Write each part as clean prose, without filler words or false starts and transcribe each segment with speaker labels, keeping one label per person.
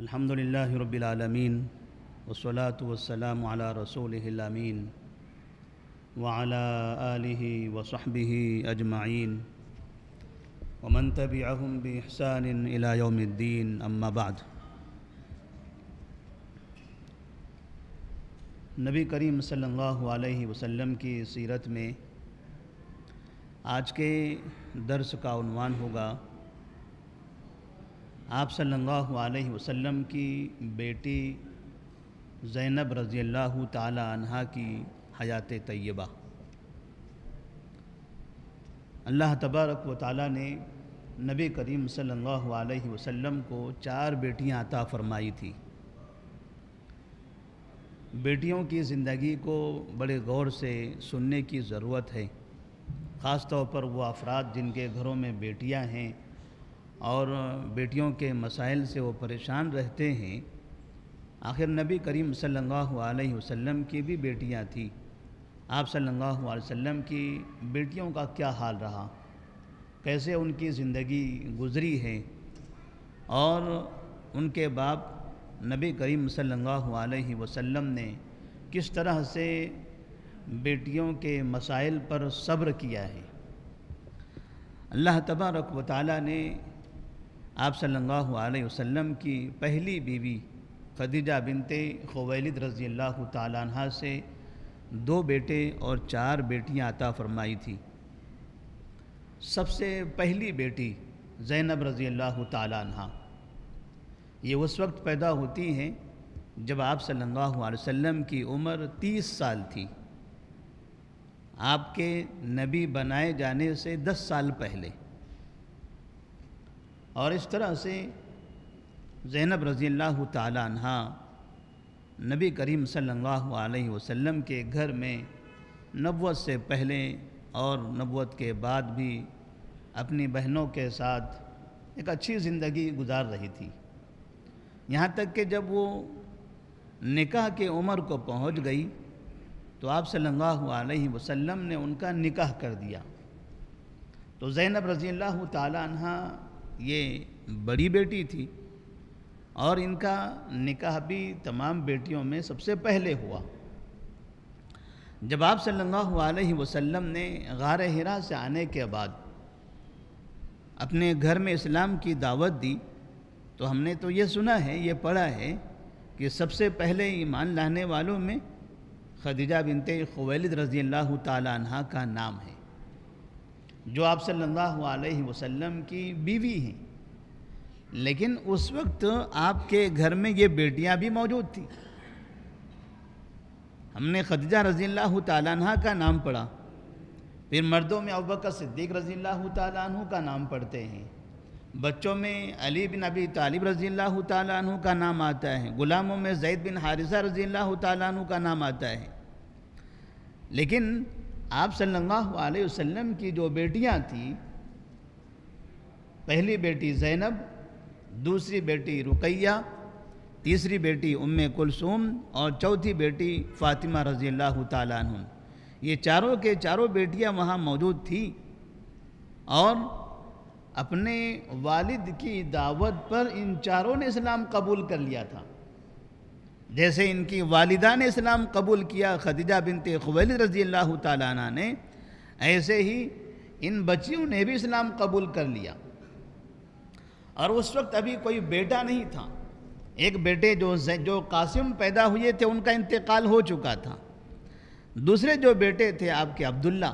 Speaker 1: الحمد للہ رب العالمین والصلاة والسلام علی رسولہ الامین وعلی آلہ وصحبہ اجمعین ومن تبعہم بإحسان الی یوم الدین اما بعد۔ نبی کریم صلی اللہ علیہ وسلم کی سیرت میں آج کے درس کا عنوان ہوگا آپ صلی اللہ علیہ وسلم کی بیٹی زینب رضی اللہ تعالی عنہا کی حیات طیبہ۔ اللہ تبارک و تعالی نے نبی کریم صلی اللہ علیہ وسلم کو 4 بیٹیاں عطا فرمائی تھی۔ بیٹیوں کی زندگی کو بڑے غور سے سننے کی ضرورت ہے، خاص طور پر وہ افراد جن کے گھروں میں بیٹیاں ہیں اور بیٹیوں کے مسائل سے وہ پریشان رہتے ہیں۔ آخر نبی کریم صلی اللہ علیہ وسلم کی بھی بیٹیاں تھیں۔ آپ صلی اللہ علیہ وسلم کی بیٹیوں کا کیا حال رہا، کیسے ان کی زندگی گزری ہے، اور ان کے باپ نبی کریم صلی اللہ علیہ وسلم نے کس طرح سے بیٹیوں کے مسائل پر صبر کیا ہے۔ اللہ تبارک و تعالی نے آپ صلی اللہ علیہ وسلم کی پہلی بیوی خدیجہ بنت خویلد رضی اللہ تعالی عنہ سے 2 بیٹے اور 4 بیٹیاں عطا فرمائی تھی۔ سب سے پہلی بیٹی زینب رضی اللہ تعالی عنہ یہ اس وقت پیدا ہوتی ہیں جب آپ صلی اللہ علیہ وسلم کی عمر 30 سال تھی، آپ کے نبی بنائے جانے سے 10 سال پہلے، اور اس طرح سے زینب رضی اللہ تعالی عنہا نبی کریم صلی اللہ علیہ وسلم کے گھر میں نبوت سے پہلے اور نبوت کے بعد بھی اپنی بہنوں کے ساتھ ایک اچھی زندگی گزار رہی تھی، یہاں تک کہ جب وہ نکاح کی عمر کو پہنچ گئی تو آپ صلی اللہ علیہ وسلم نے ان کا نکاح کر دیا۔ تو زینب رضی اللہ تعالی عنہا یہ بڑی بیٹی تھی اور ان کا نکاح بھی تمام بیٹیوں میں سب سے پہلے ہوا۔ جب آپ صلی اللہ علیہ وسلم نے غار حرا سے آنے کے بعد اپنے گھر میں اسلام کی دعوت دی تو ہم نے تو یہ سنا ہے، یہ پڑھا ہے کہ سب سے پہلے ایمان لانے والوں میں خدیجہ بنت خویلد رضی اللہ تعالی عنہ کا نام ہے، جو آپ صلی اللہ علیہ وسلم کی بیوی ہیں۔ لیکن اس وقت آپ کے گھر میں یہ بیٹیاں بھی موجود تھیں۔ ہم نے خدیجہ رضی اللہ تعالیٰ عنہ کا نام پڑھا، پھر مردوں میں ابوبکر صدیق رضی اللہ تعالیٰ عنہ کا نام پڑھتے ہیں، بچوں میں علی بن ابی طالب رضی اللہ تعالیٰ عنہ کا نام آتا ہے، غلاموں میں زید بن حارثہ رضی اللہ تعالیٰ عنہ کا نام آتا ہے۔ لیکن آپ صلی اللہ علیہ وسلم کی جو بیٹیاں تھیں، پہلی بیٹی زینب، دوسری بیٹی رقیہ، تیسری بیٹی ام کلثوم اور چوتھی بیٹی فاطمہ رضی اللہ تعالیٰ عنہ، یہ چاروں کے چاروں بیٹیاں وہاں موجود تھیں، اور اپنے والد کی دعوت پر ان چاروں نے اسلام قبول کر لیا تھا۔ جیسے ان کی والدہ نے اسلام قبول کیا خدیجہ بنت خویلد رضی اللہ تعالیٰ عنہ نے، ایسے ہی ان بچیوں نے بھی اسلام قبول کر لیا۔ اور اس وقت ابھی کوئی بیٹا نہیں تھا، ایک بیٹے جو قاسم پیدا ہوئے تھے ان کا انتقال ہو چکا تھا، دوسرے جو بیٹے تھے آپ کے عبداللہ،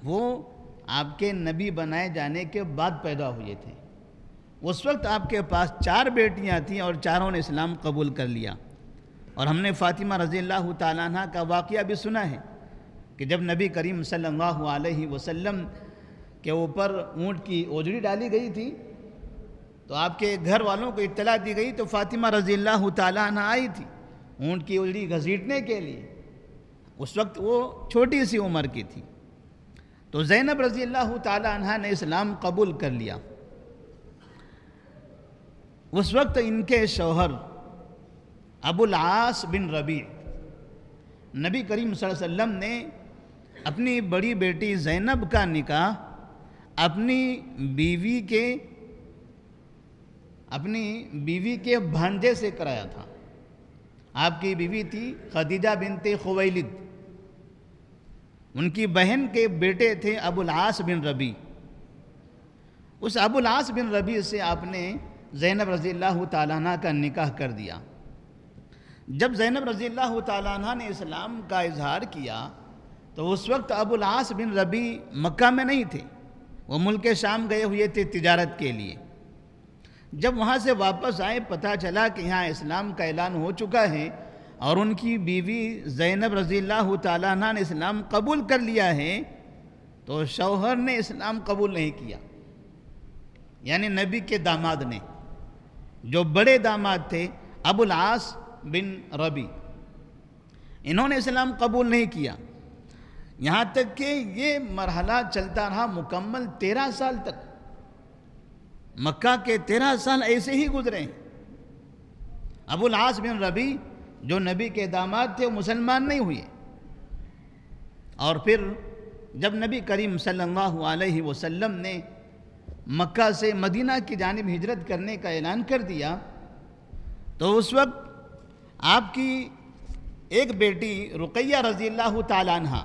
Speaker 1: وہ آپ کے نبی بنائے جانے کے بعد پیدا ہوئے تھے۔ اس وقت آپ کے پاس 4 بیٹیاں تھیں اور چاروں نے اسلام قبول کر لیا۔ اور ہم نے فاطمہ رضی اللہ تعالیٰ عنہ کا واقعہ بھی سنا ہے کہ جب نبی کریم صلی اللہ علیہ وسلم کے اوپر اونٹ کی اوجڑی ڈالی گئی تھی تو آپ کے گھر والوں کو اطلاع دی گئی تو فاطمہ رضی اللہ تعالیٰ عنہ آئی تھی اونٹ کی اوجڑی گھسیٹنے کے لیے، اس وقت وہ چھوٹی سی عمر کی تھی۔ تو زینب رضی اللہ تعالیٰ عنہ نے اسلام قبول کر لیا۔ اس وقت ان کے شوہر ابو العاص بن ربیع، نبی کریم صلی اللہ علیہ وسلم نے اپنی بڑی بیٹی زینب کا نکاح اپنی بیوی کے اپنی بیوی کے بھانجے سے کرایا تھا۔ آپ کی بیوی تھی خدیجہ بنت خویلد، ان کی بہن کے بیٹے تھے ابو العاص بن ربیع۔ اس ابو العاص بن ربیع سے آپ نے زینب رضی اللہ تعالیٰ عنہ کا نکاح کر دیا۔ جب زینب رضی اللہ تعالیٰ عنہ نے اسلام کا اظہار کیا تو اس وقت ابو العاص بن ربیع مکہ میں نہیں تھے، وہ ملک شام گئے ہوئے تھے تجارت کے لیے۔ جب وہاں سے واپس آئے پتہ چلا کہ یہاں اسلام کا اعلان ہو چکا ہے اور ان کی بیوی زینب رضی اللہ تعالیٰ عنہ نے اسلام قبول کر لیا ہے، تو شوہر نے اسلام قبول نہیں کیا، یعنی نبی کے داماد نے، جو بڑے داماد تھے ابو العاص بن ربیع، انہوں نے اسلام قبول نہیں کیا۔ یہاں تک کہ یہ مرحلہ چلتا رہا مکمل 13 سال تک، مکہ کے 13 سال ایسے ہی گزرے ہیں۔ ابو العاص بن ربیع جو نبی کے داماد تھے وہ مسلمان نہیں ہوئے، اور پھر جب نبی کریم صلی اللہ علیہ وسلم نے مکہ سے مدینہ کی جانب ہجرت کرنے کا اعلان کر دیا تو اس وقت آپ کی ایک بیٹی رقیہ رضی اللہ تعالیٰ عنہ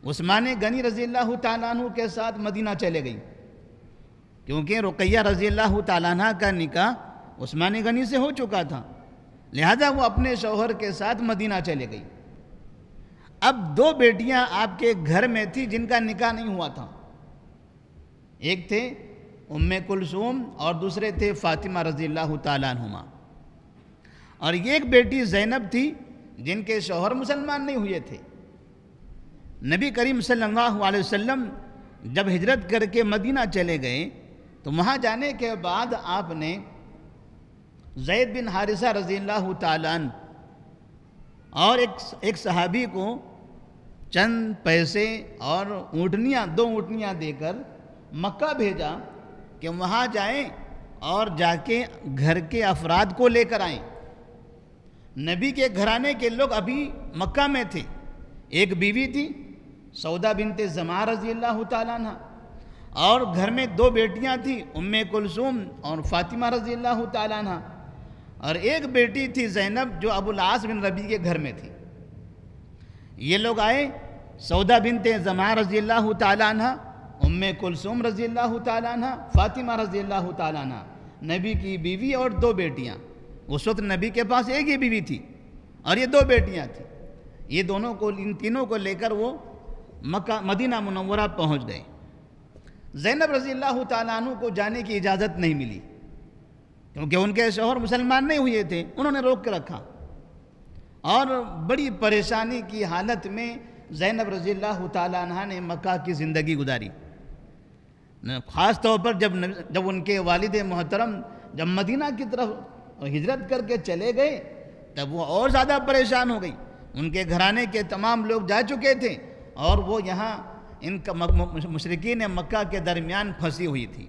Speaker 1: عثمان غنی رضی اللہ تعالیٰ عنہ کے ساتھ مدینہ چلے گئی، کیونکہ رقیہ رضی اللہ تعالیٰ عنہ کا نکاح عثمان غنی سے ہو چکا تھا، لہذا وہ اپنے شوہر کے ساتھ مدینہ چلے گئی۔ اب 2 بیٹیاں آپ کے گھر میں تھی جن کا نکاح نہیں ہوا تھا، ایک تھے ام کلثوم اور دوسرے تھے فاطمہ رضی اللہ تعالیٰ عنہما، اور یہ ایک بیٹی زینب تھی جن کے شوہر مسلمان نہیں ہوئے تھے۔ نبی کریم صلی اللہ علیہ وسلم جب ہجرت کر کے مدینہ چلے گئے تو وہاں جانے کے بعد آپ نے زید بن حارثہ رضی اللہ تعالیٰ عنہ اور ایک صحابی کو چند پیسے اور 2 اونٹنیاں دے کر مکہ بھیجا کہ وہاں جائیں اور جا کے گھر کے افراد کو لے کر آئیں۔ نبی کے گھرانے کے لوگ ابھی مکہ میں تھے، ایک بیوی تھی سودا بنت زمعہ رضی اللہ تعالیٰ عنہ، اور گھر میں 2 بیٹیاں تھیں ام کلثوم اور فاطمہ رضی اللہ تعالیٰ عنہ، اور ایک بیٹی تھی زینب جو ابو العاص بن ربیع کے گھر میں تھی۔ یہ لوگ آئے، سودا بنت زمعہ رضی اللہ تعالیٰ عنہ، ام کلثوم رضی اللہ تعالیٰ عنہ، فاطمہ رضی اللہ تعالیٰ عنہ، نبی کی بیوی اور 2 بیٹیاں۔ اس وقت نبی کے پاس ایک ہی بیوی تھی اور یہ 2 بیٹیاں تھیں۔ یہ ان تینوں کو لے کر وہ مدینہ منورہ پہنچ گئے۔ زینب رضی اللہ تعالیٰ عنہ کو جانے کی اجازت نہیں ملی کیونکہ ان کے شوہر مسلمان نہیں ہوئے تھے، انہوں نے روک کے رکھا، اور بڑی پریشانی کی حالت میں زینب رضی اللہ تعالیٰ عنہ نے مکہ کی زندگی گزاری۔ خاص طور پر جب ان کے والد محترم جب مدینہ کی طرف ہجرت کر کے چلے گئے تب وہ اور زیادہ پریشان ہو گئی۔ ان کے گھرانے کے تمام لوگ جا چکے تھے اور وہ یہاں ان مشرکین مکہ کے درمیان پھنسی ہوئی تھی۔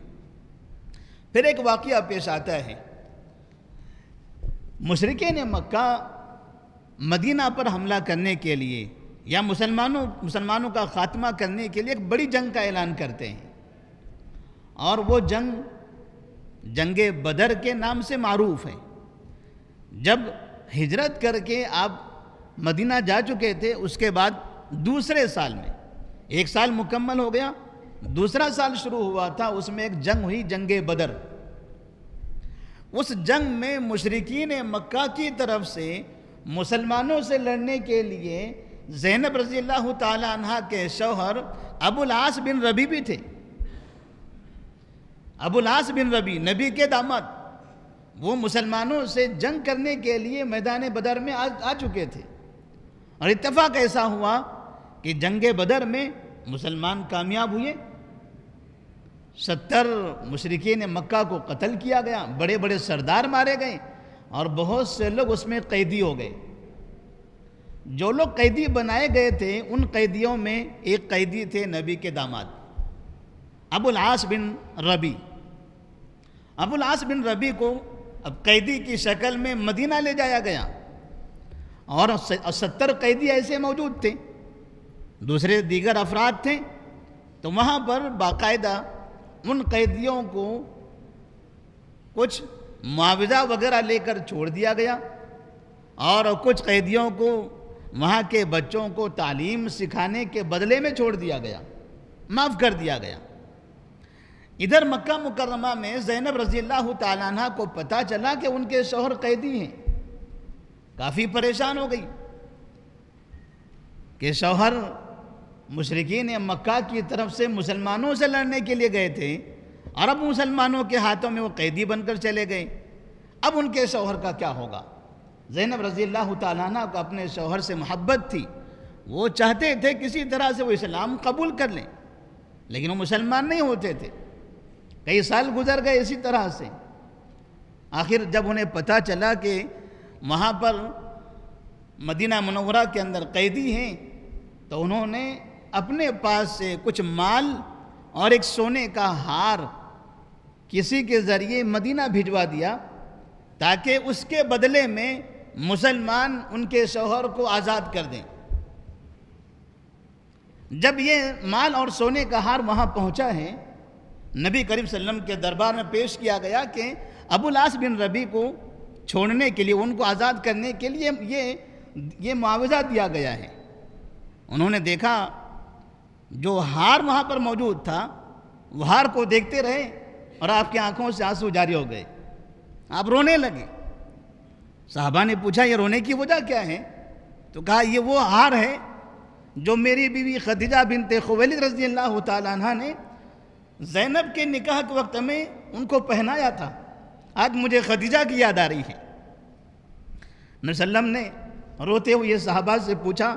Speaker 1: پھر ایک واقعہ پیش آتا ہے، مشرکین مکہ مدینہ پر حملہ کرنے کے لیے یا مسلمانوں کا خاتمہ کرنے کے لیے ایک بڑی جنگ کا اعلان کرتے ہیں، اور وہ جنگ بدر کے نام سے معروف ہے۔ جب ہجرت کر کے آپ مدینہ جا چکے تھے، اس کے بعد دوسرے سال میں 1 سال مکمل ہو گیا، دوسرا سال شروع ہوا تھا، اس میں ایک جنگ ہوئی، جنگ بدر۔ اس جنگ میں مشرکین مکہ کی طرف سے مسلمانوں سے لڑنے کے لیے زینب رضی اللہ تعالیٰ عنہ کے شوہر ابو العاص بن ربیع بھی تھے۔ ابو العاص بن ربیع نبی کے داماد، وہ مسلمانوں سے جنگ کرنے کے لیے میدان بدر میں آ چکے تھے، اور اتفاق ایسا ہوا کہ جنگ بدر میں مسلمان کامیاب ہوئے، 70 مشرکین مکہ کو قتل کیا گیا، بڑے بڑے سردار مارے گئے، اور بہت سے لوگ اس میں قیدی ہو گئے۔ جو لوگ قیدی بنائے گئے تھے ان قیدیوں میں ایک قیدی تھے نبی کے داماد ابو العاص بن ربیع۔ ابو العاص بن ربیع کو اب قیدی کی شکل میں مدینہ لے جایا گیا، اور 70 قیدی ایسے موجود تھے، دوسرے دیگر افراد تھے، تو وہاں پر باقاعدہ ان قیدیوں کو کچھ معاوضہ وغیرہ لے کر چھوڑ دیا گیا اور کچھ قیدیوں کو وہاں کے بچوں کو تعلیم سکھانے کے بدلے میں چھوڑ دیا گیا، معاف کر دیا گیا۔ ادھر مکہ مکرمہ میں زینب رضی اللہ تعالیٰ عنہ کو پتہ چلا کہ ان کے شوہر قیدی ہیں، کافی پریشان ہو گئی کہ شوہر مشرکین مکہ کی طرف سے مسلمانوں سے لڑنے کے لیے گئے تھے اور اب مسلمانوں کے ہاتھوں میں وہ قیدی بن کر چلے گئے، اب ان کے شوہر کا کیا ہوگا؟ زینب رضی اللہ تعالیٰ عنہ کو اپنے شوہر سے محبت تھی، وہ چاہتے تھے کسی طرح سے وہ اسلام قبول کر لیں، لیکن وہ مسلمان نہیں ہوتے تھے۔ کئی سال گزر گئے اسی طرح سے، آخر جب انہیں پتہ چلا کہ وہاں پر مدینہ منورہ کے اندر قیدی ہیں تو انہوں نے اپنے پاس سے کچھ مال اور ایک سونے کا ہار کسی کے ذریعے مدینہ بھجوا دیا تاکہ اس کے بدلے میں مسلمان ان کے شوہر کو آزاد کر دیں۔ جب یہ مال اور سونے کا ہار وہاں پہنچا ہے، نبی کریم صلی اللہ علیہ وسلم کے دربار میں پیش کیا گیا کہ ابو العاص بن ربیع کو چھوڑنے کے لیے، ان کو آزاد کرنے کے لیے یہ معاوضہ دیا گیا ہے۔ انہوں نے دیکھا جو ہار وہاں پر موجود تھا، وہ ہار کو دیکھتے رہے اور آپ کی آنکھوں سے آنسو جاری ہو گئے، آپ رونے لگے۔ صحابہ نے پوچھا یہ رونے کی وجہ کیا ہے؟ تو کہا یہ وہ ہار ہے جو میری بیوی خدیجہ بنت خویلد رضی اللہ تعالیٰ عنہ نے زینب کے نکاح کے وقت میں ان کو پہنایا تھا، آج مجھے خدیجہ کی یاد آ رہی ہے۔ نبی صلی اللہ علیہ وسلم نے روتے ہوئے صحابہ سے پوچھا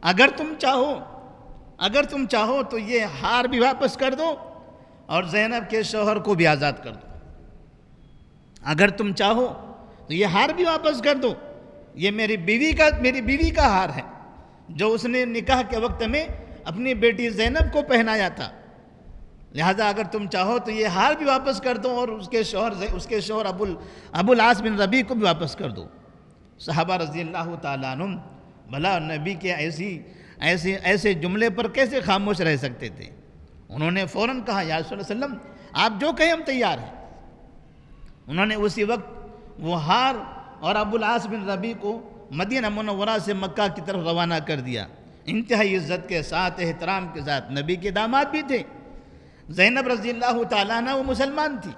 Speaker 1: اگر تم چاہو تو یہ ہار بھی واپس کر دو اور زینب کے شوہر کو بھی آزاد کر دو۔ اگر تم چاہو تو یہ ہار بھی واپس کر دو، یہ میری بیوی کا ہار ہے جو اس نے نکاح کے وقت میں اپنی بیٹی زینب کو پہنایا تھا، لہذا اگر تم چاہو تو یہ ہار بھی واپس کر دو اور اس کے شوہر ابو العاص بن ربیع کو بھی واپس کر دو۔ صحابہ رضی اللہ تعالیٰ عنہم بھلا نبی کے ایسے جملے پر کیسے خاموش رہ سکتے تھے؟ انہوں نے فوراً کہا یا رسول اللہ صلی اللہ علیہ وسلم آپ جو کہیں ہم تیار ہیں۔ انہوں نے اسی وقت وہ ہار اور ابو العاص بن ربیع کو مدینہ منورہ سے مکہ کی طرف روانہ کر دیا، انتہائی عزت کے ساتھ، احترام کے ساتھ۔ نبی کے داماد بھی تھے، زینب رضی اللہ تعالیٰ عنہ وہ مسلمان تھی،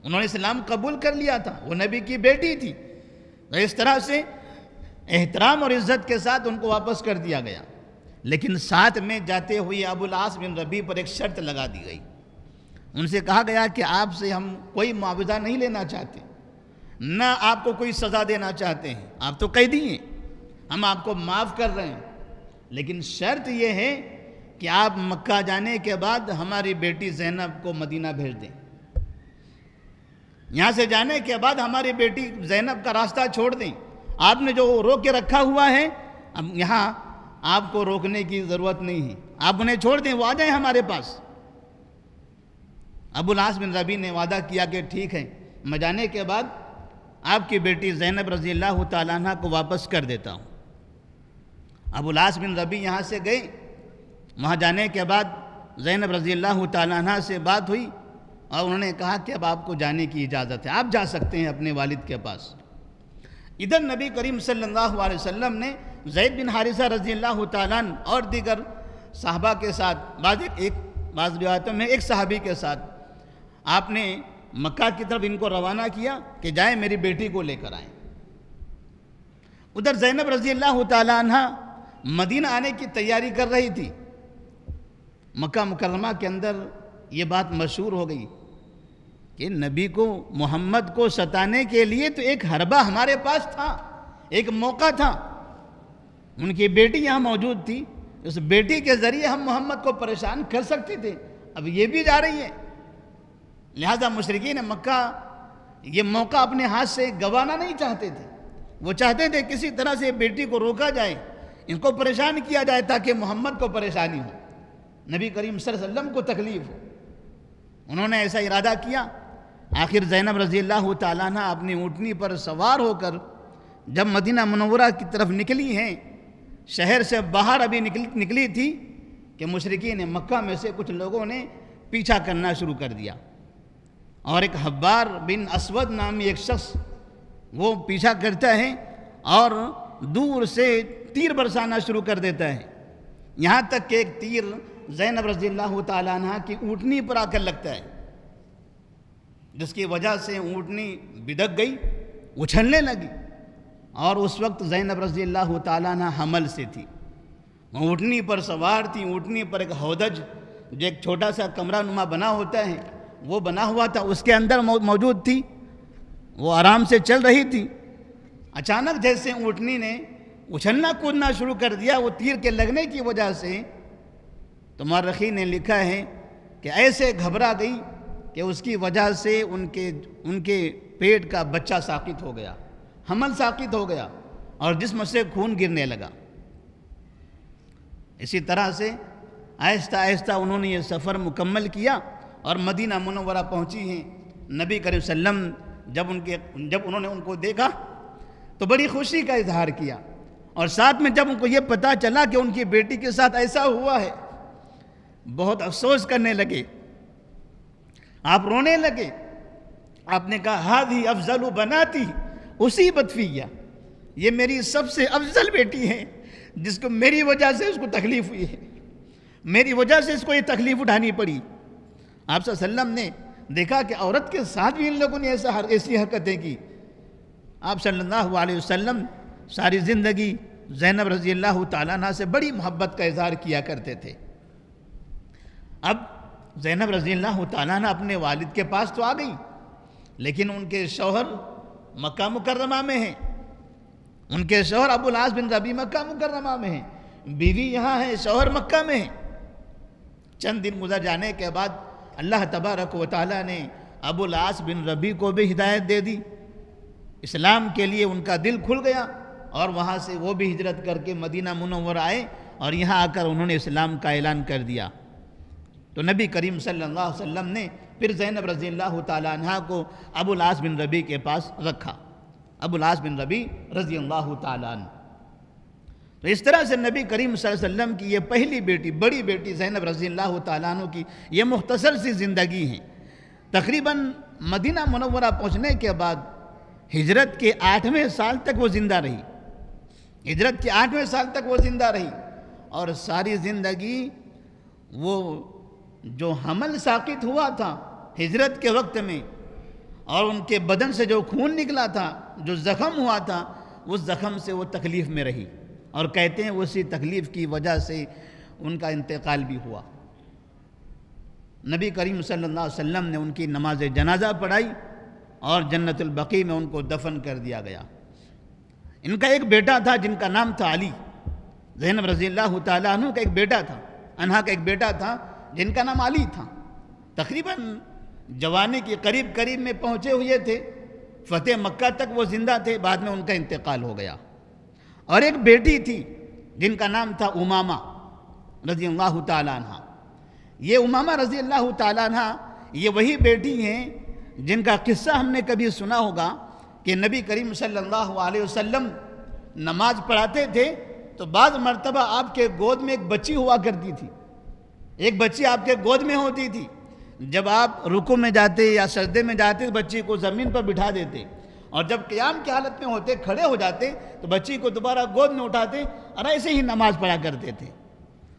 Speaker 1: انہوں نے اسلام قبول کر لیا تھا، وہ نبی کی بیٹی تھی، تو اس طرح سے احترام اور عزت کے ساتھ ان کو واپس کر دیا گیا۔ لیکن ساتھ میں جاتے ہوئے ابو العاص بن ربیع پر ایک شرط لگا دی گئی، ان سے کہا گیا کہ آپ سے ہم کوئی معاوضہ نہیں لینا چاہتے، نہ آپ کو کوئی سزا دینا چاہتے ہیں، آپ تو قیدی ہیں، ہم آپ کو معاف کر رہے ہیں، لیکن شرط یہ ہے کہ آپ مکہ جانے کے بعد ہماری بیٹی زینب کو مدینہ بھیج دیں، یہاں سے جانے کے بعد ہماری بیٹی زینب کا راستہ چھوڑ دیں، آپ نے جو روک کے رکھا ہوا ہے اب یہاں آپ کو روکنے کی ضرورت نہیں ہے، آپ انہیں چھوڑ دیں، وہ آ جائیں ہمارے پاس۔ ابو العاص بن ربیع نے وعدہ کیا کہ ٹھیک ہے، میں جانے کے بعد آپ کی بیٹی زینب رضی اللہ تعالیٰ عنہ کو واپس کر دیتا ہوں۔ ابو العاص بن ربیع یہاں سے گئے، وہاں جانے کے بعد زینب رضی اللہ تعالیٰ عنہ سے بات ہوئی اور انہوں نے کہا کہ اب آپ کو جانے کی اجازت ہے، آپ جا سکتے ہیں اپنے والد کے پاس۔ ادھر نبی کریم صلی اللہ علیہ وسلم نے زید بن حارثہ رضی اللہ تعالیٰ عنہ اور دیگر صحابہ کے ساتھ، بعض روایتوں میں ایک صحابی کے ساتھ آپ نے مکہ کی طرف ان کو روانہ کیا کہ جائیں میری بیٹی کو لے کر آئیں۔ ادھر زینب رضی اللہ تعالیٰ عنہ مدینہ آنے کی تیاری کر رہی تھی، مکہ مکرمہ کے اندر یہ بات مشہور ہو گئی کہ نبی کو، محمد کو ستانے کے لیے تو ایک حربہ ہمارے پاس تھا، ایک موقع تھا، ان کی بیٹی یہاں موجود تھی، اس بیٹی کے ذریعے ہم محمد کو پریشان کر سکتے تھے، اب یہ بھی جا رہی ہے، لہذا مشرکین مکہ یہ موقع اپنے ہاتھ سے گنوانا نہیں چاہتے تھے، وہ چاہتے تھے کسی طرح سے بیٹی کو روکا جائے، ان کو پریشان کیا جائے تاکہ محمد کو پریشانی ہو، نبی کریم صلی اللہ علیہ وسلم کو تکلیف ہو۔ انہوں نے ایسا ارادہ کیا، آخر زینب رضی اللہ تعالیٰ عنہ اپنی اونٹنی پر سوار ہو کر جب مدینہ منورہ کی طرف نکلی ہیں، شہر سے باہر ابھی نکلی تھی کہ مشرکین مکہ میں سے کچھ لوگوں نے پیچھا کرنا شروع کر دیا، اور ایک حبار بن اسود نامی ایک شخص وہ پیچھا کرتا ہے اور دور سے تیر برسانا شروع کر دیتا ہے، یہاں تک کہ ایک تیر زینب رضی اللہ تعالیٰ عنہ کی اونٹنی پر آ کر لگتا ہے، جس کی وجہ سے اونٹنی بدک گئی، اچھلنے لگی، اور اس وقت زینب رضی اللہ تعالیٰ عنہ حمل سے تھی، وہ اونٹنی پر سوار تھی، اونٹنی پر ایک ہودج جو ایک چھوٹا سا کمرہ نما بنا ہوتا ہے وہ بنا ہوا تھا، اس کے اندر موجود تھی، وہ آرام سے چل رہی تھی۔ اچانک جیسے اونٹنی نے اچھلنا کودنا شروع کر دیا وہ تیر کے لگنے کی وجہ سے، تو مورخین نے لکھا ہے کہ ایسے گھبرا گئی کہ اس کی وجہ سے ان کے پیٹ کا بچہ ساقط ہو گیا، حمل ساقط ہو گیا اور جسم سے خون گرنے لگا۔ اسی طرح سے آہستہ آہستہ انہوں نے یہ سفر مکمل کیا اور مدینہ منورہ پہنچی ہیں۔ نبی کریم صلی اللہ علیہ وسلم جب انہوں نے ان کو دیکھا تو بڑی خوشی کا اظہار کیا، اور ساتھ میں جب ان کو یہ پتہ چلا کہ ان کی بیٹی کے ساتھ ایسا ہوا ہے، بہت افسوس کرنے لگے، آپ رونے لگے۔ آپ نے کہا ہذی افضل بناتی اصیبت فیہ، یہ میری سب سے افضل بیٹی ہے جس کو میری وجہ سے اس کو تکلیف ہوئی ہے، میری وجہ سے اس کو یہ تکلیف اٹھانی پڑی۔ آپ صلی اللہ علیہ وسلم نے دیکھا کہ عورت کے ساتھ بھی ان لوگوں نے ایسی حرکتیں کی۔ آپ صلی اللہ علیہ وسلم ساری زندگی زینب رضی اللہ تعالیٰ عنہ سے بڑی محبت کا اظہار کیا کرتے تھے۔ اب زینب رضی اللہ تعالیٰ عنہ اپنے والد کے پاس تو آ گئی، لیکن ان کے شوہر مکہ مکرمہ میں ہیں، ان کے شوہر ابو العاص بن ربیع مکہ مکرمہ میں ہیں، بیوی یہاں ہے، شوہر مکہ میں ہیں۔ چند دن گزر جانے کے بعد اللہ تبارک و تعالیٰ نے ابو العاص بن ربیع کو بھی ہدایت دے دی، اسلام کے لیے ان کا دل کھل گیا، اور وہاں سے وہ بھی ہجرت کر کے مدینہ منورہ آئے اور یہاں آ کر انہوں نے اسلام کا اعلان کر دیا۔ تو نبی کریم صلی اللہ علیہ وسلم نے پھر زینب رضی اللہ تعالیٰ عنہ کو ابو العاص بن ربیع کے پاس رکھا، ابو العاص بن ربیع رضی اللہ تعالیٰ عنہ۔ تو اس طرح سے نبی کریم صلی اللہ علیہ وسلم کی یہ پہلی بیٹی، بڑی بیٹی زینب رضی اللہ تعالیٰ عنہ کی یہ مختصر سی زندگی ہے۔ تقریباً مدینہ منورہ پہنچنے کے بعد ہجرت کے 8ویں سال تک وہ زندہ رہی، ہجرت کے 8ویں سال تک وہ زندہ رہی، اور ساری زندگی وہ جو حمل ساقط ہوا تھا ہجرت کے وقت میں، اور ان کے بدن سے جو خون نکلا تھا، جو زخم ہوا تھا، اس زخم سے وہ تکلیف میں رہی، اور کہتے ہیں اسی تکلیف کی وجہ سے ان کا انتقال بھی ہوا۔ نبی کریم صلی اللہ علیہ وسلم نے ان کی نماز جنازہ پڑھائی اور جنت البقیع میں ان کو دفن کر دیا گیا۔ ان کا ایک بیٹا تھا جن کا نام تھا علی، زینب رضی اللہ تعالیٰ عنہ کا ایک بیٹا تھا، عنہا کا ایک بیٹا تھا جن کا نام علی تھا۔ تقریباً جوانی کے قریب میں پہنچے ہوئے تھے، فتح مکہ تک وہ زندہ تھے، بعد میں ان کا انتقال ہو گیا۔ اور ایک بیٹی تھی جن کا نام تھا امامہ رضی اللہ تعالیٰ عنہ۔ یہ امامہ رضی اللہ تعالیٰ عنہ یہ وہی بیٹی ہیں جن کا قصہ ہم نے کبھی سنا ہوگا کہ نبی کریم صلی اللہ علیہ وسلم نماز پڑھاتے تھے تو بعض مرتبہ آپ کے گود میں ایک بچی ہوا کرتی تھی، ایک بچی آپ کے گود میں ہوتی تھی۔ جب آپ رکوع میں جاتے یا سجدے میں جاتے تو بچی کو زمین پر بٹھا دیتے، اور جب قیام کی حالت میں ہوتے، کھڑے ہو جاتے تو بچی کو دوبارہ گود میں اٹھاتے اور ایسے ہی نماز پڑھا کرتے تھے۔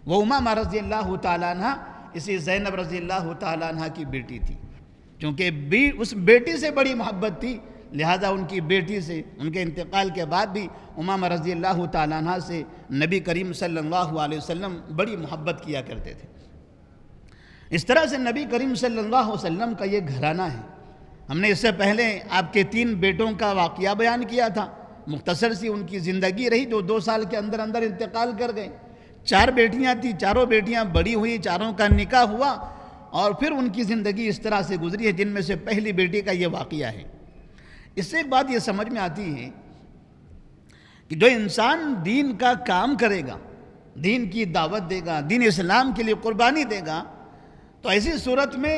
Speaker 1: وہ امامہ رضی اللہ تعالیٰ عنہ اسی زینب رضی اللہ تعالیٰ عنہ کی بیٹی تھی، چونکہ اس بیٹی سے بڑی محبت تھی، لہذا ان کی بیٹی سے ان کے انتقال کے بعد بھی امامہ رضی اللہ تعالیٰ عنہ سے نبی کریم صلی اللہ علیہ وسلم بڑی محبت کیا کرتے تھے۔ اس طرح سے نبی کریم صلی اللہ علیہ وسلم کا یہ گھرانہ ہے۔ ہم نے اس سے پہلے آپ کے 3 بیٹوں کا واقعہ بیان کیا تھا، مختصر سی ان کی زندگی رہی جو 2 سال کے اندر انتقال کر گئے۔ 4 بیٹیاں تھیں، چاروں بیٹیاں بڑی ہوئی، چاروں کا نکاح ہوا، اور پھر ان کی زندگی اس طرح سے گزری ہے، جن میں سے پہلی بیٹی کا یہ واقعہ ہے۔ اس سے ایک بات یہ سمجھ میں آتی ہے کہ جو انسان دین کا کام کرے گا، دین کی دعوت دے گا، دین اسلام کے لیے قربانی دے گا، تو ایسی صورت میں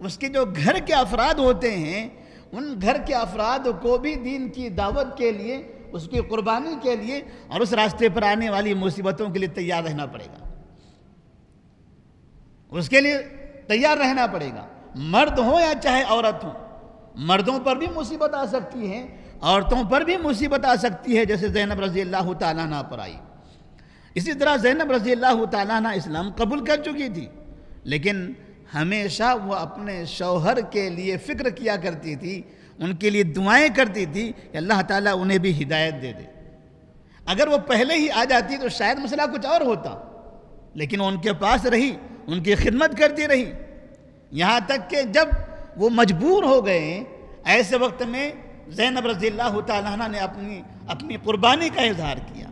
Speaker 1: اس کے جو گھر کے افراد ہوتے ہیں، ان گھر کے افراد کو بھی دین کی دعوت کے لیے، اس کی قربانی کے لیے اور اس راستے پر آنے والی مصیبتوں کے لیے تیار رہنا پڑے گا، اس کے لیے تیار رہنا پڑے گا۔ مرد ہو یا چاہے عورت ہو، مردوں پر بھی مصیبت آ سکتی ہے، عورتوں پر بھی مصیبت آ سکتی ہے، جیسے زینب رضی اللہ تعالیٰ عنہ پر آئی۔ اسی طرح زینب رضی اللہ تعالیٰ عنہ اسلام قبول کر چکی تھی، لیکن ہمیشہ وہ اپنے شوہر کے لیے فکر کیا کرتی تھی، ان کے لیے دعائیں کرتی تھی کہ اللہ تعالیٰ انہیں بھی ہدایت دے دے۔ اگر وہ پہلے ہی آ جاتی تو شاید مسئلہ کچھ اور ہوتا، لیکن وہ ان کے پاس رہی، ان کی خدمت کرتی رہی، یہاں تک کہ جب وہ مجبور ہو گئے، ایسے وقت میں زینب رضی اللہ تعالیٰ عنہ نے اپنی قربانی کا اظہار کیا،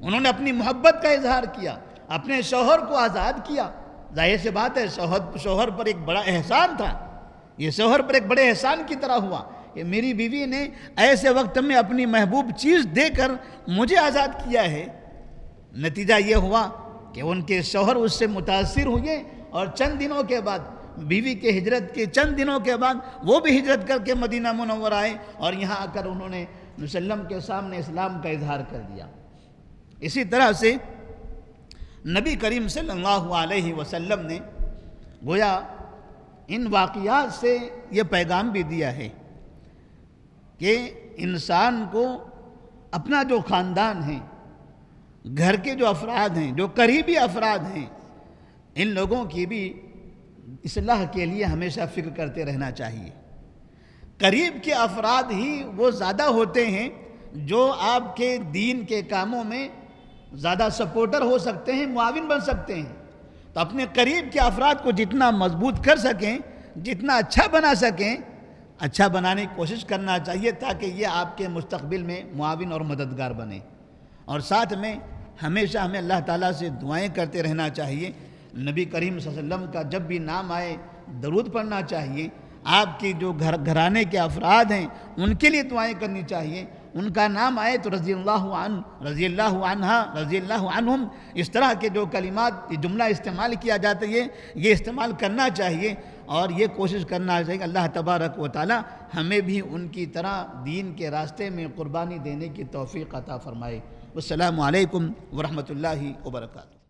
Speaker 1: انہوں نے اپنی محبت کا اظہار کیا، اپنے شوہر کو آزاد کیا۔ ظاہر سی بات ہے شوہر پر ایک بڑا احسان تھا، یہ شوہر پر ایک بڑے احسان کی طرح ہوا کہ میری بیوی نے ایسے وقت میں اپنی محبوب چیز دے کر مجھے آزاد کیا ہے۔ نتیجہ یہ ہوا کہ ان کے شوہر اس سے متاثر ہوئے، اور چند دنوں کے بعد، بیوی کے ہجرت کے چند دنوں کے بعد، وہ بھی ہجرت کر کے مدینہ منورہ آئے، اور یہاں آ کر انہوں نے وسلم کے سامنے اسلام کا اظہار کر دیا۔ اسی طرح سے نبی کریم صلی اللہ علیہ وسلم نے گویا ان واقعات سے یہ پیغام بھی دیا ہے کہ انسان کو اپنا جو خاندان ہے، گھر کے جو افراد ہیں، جو قریبی افراد ہیں، ان لوگوں کی بھی اصلاح کے لیے ہمیشہ فکر کرتے رہنا چاہیے۔ قریب کے افراد ہی وہ زیادہ ہوتے ہیں جو آپ کے دین کے کاموں میں زیادہ سپورٹر ہو سکتے ہیں، معاون بن سکتے ہیں۔ تو اپنے قریب کے افراد کو جتنا مضبوط کر سکیں، جتنا اچھا بنا سکیں، اچھا بنانے کی کوشش کرنا چاہیے، تاکہ یہ آپ کے مستقبل میں معاون اور مددگار بنے۔ اور ساتھ میں ہمیشہ ہمیں اللہ تعالیٰ سے دعائیں کرتے رہنا چاہیے۔ نبی کریم صلی اللہ علیہ وسلم کا جب بھی نام آئے درود پڑھنا چاہیے، آپ کی جو گھرانے کے افراد ہیں ان کے لیے دعائیں کرنی چاہیے، ان کا نام آئے تو رضی اللہ عنہ، رضی اللہ عنہا، رضی اللہ عنہم، اس طرح کے جو کلمات، جملہ استعمال کیا جاتا ہے، یہ استعمال کرنا چاہیے، اور یہ کوشش کرنا چاہیے کہ اللہ تبارک و تعالی ہمیں بھی ان کی طرح دین کے راستے میں قربانی دینے کی توفیق عطا فرمائے۔ والسلام علیکم ورحمۃ اللہ وبرکاتہ۔